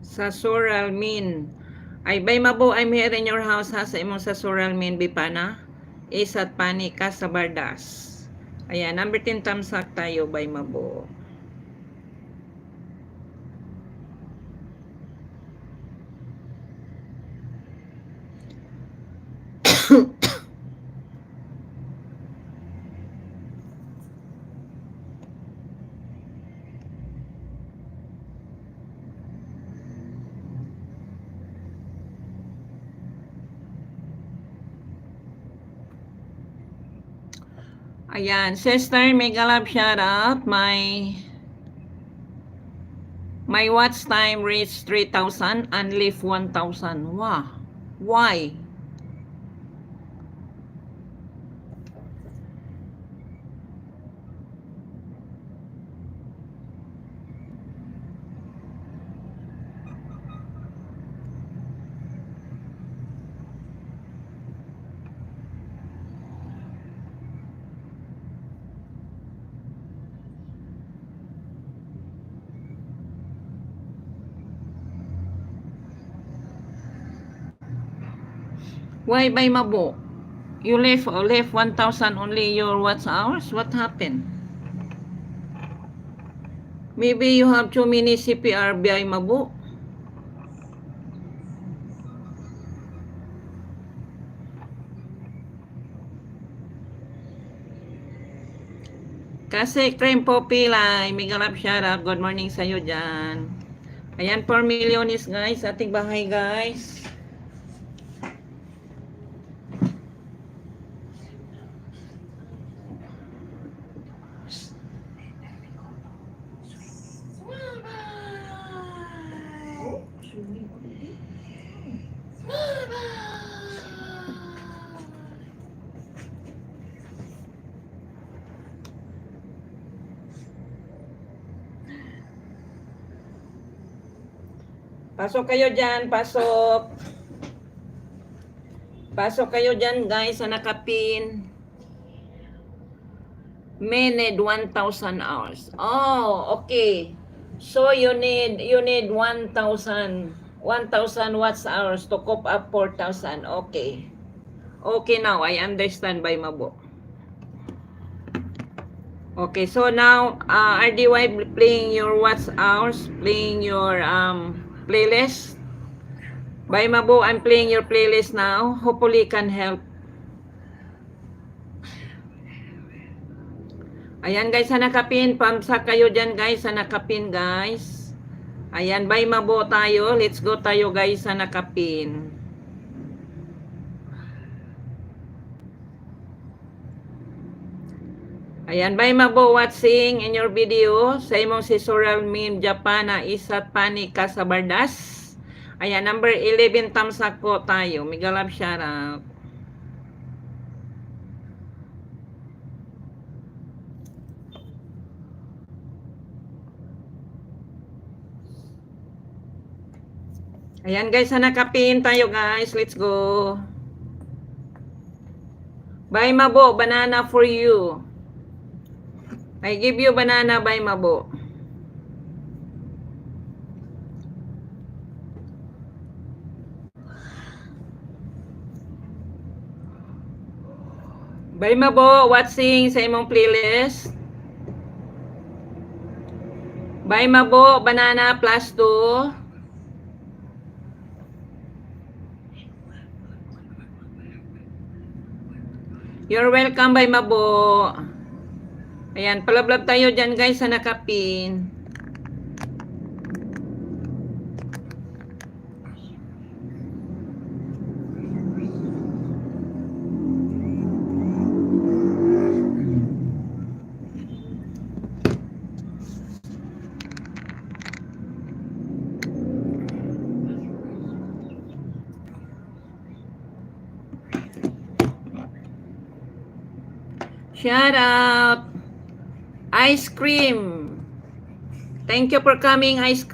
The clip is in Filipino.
Sa Soralmin. Ay, bay mabo, I'm here in your house ha, sa imong sa Soralmin, Bipana. Isat panika sa Bardas. Ayan, number 10 tamsak tayo, bay mabo. Ayan, sister, mega love shout out. My watch time reached 3,000 and leave 1,000. Wow. Why? Why by mabo? You left 1,000 only your watch hours? What happened? Maybe you have too many CPR by mabo. Kasi cream poppy lai, mega love shout out. Good morning sa iyo dyan. Ayan, 4 millionis guys, ating bahay guys. Pasok kayo dyan, pasok. Pasok kayo dyan guys sa nakapin. May need 1,000 hours. Oh, okay. So you need 1,000 watts hours to cope up 4,000. Okay. Okay now, I understand by mabo. Okay, so now RDY playing your watch hours, playing your playlist. By mabo, I'm playing your playlist now. Hopefully can help. Ayan guys, sa nakapin. Pamsak kayo dyan guys, sa nakapin guys. Ayan, by mabo tayo. Let's go tayo guys sa nakapin. Ayan, by mabo watching in your video. Sa imong si Soralmin Japan na isat panika sa Bardas. Ayan, number 11 tamsak po tayo. Mega love shout out. Ayan guys, sa nakapin tayo guys. Let's go. Bye mabo, banana for you. I give you banana, bye mabo. Bye mabo, watching sa imong playlist. Bye mabo, banana plus 2. You're welcome, bye mabo. Ayan, palablab tayo dyan guys sa nakapin. Shout out. Ice cream. Thank you for coming, ice cream.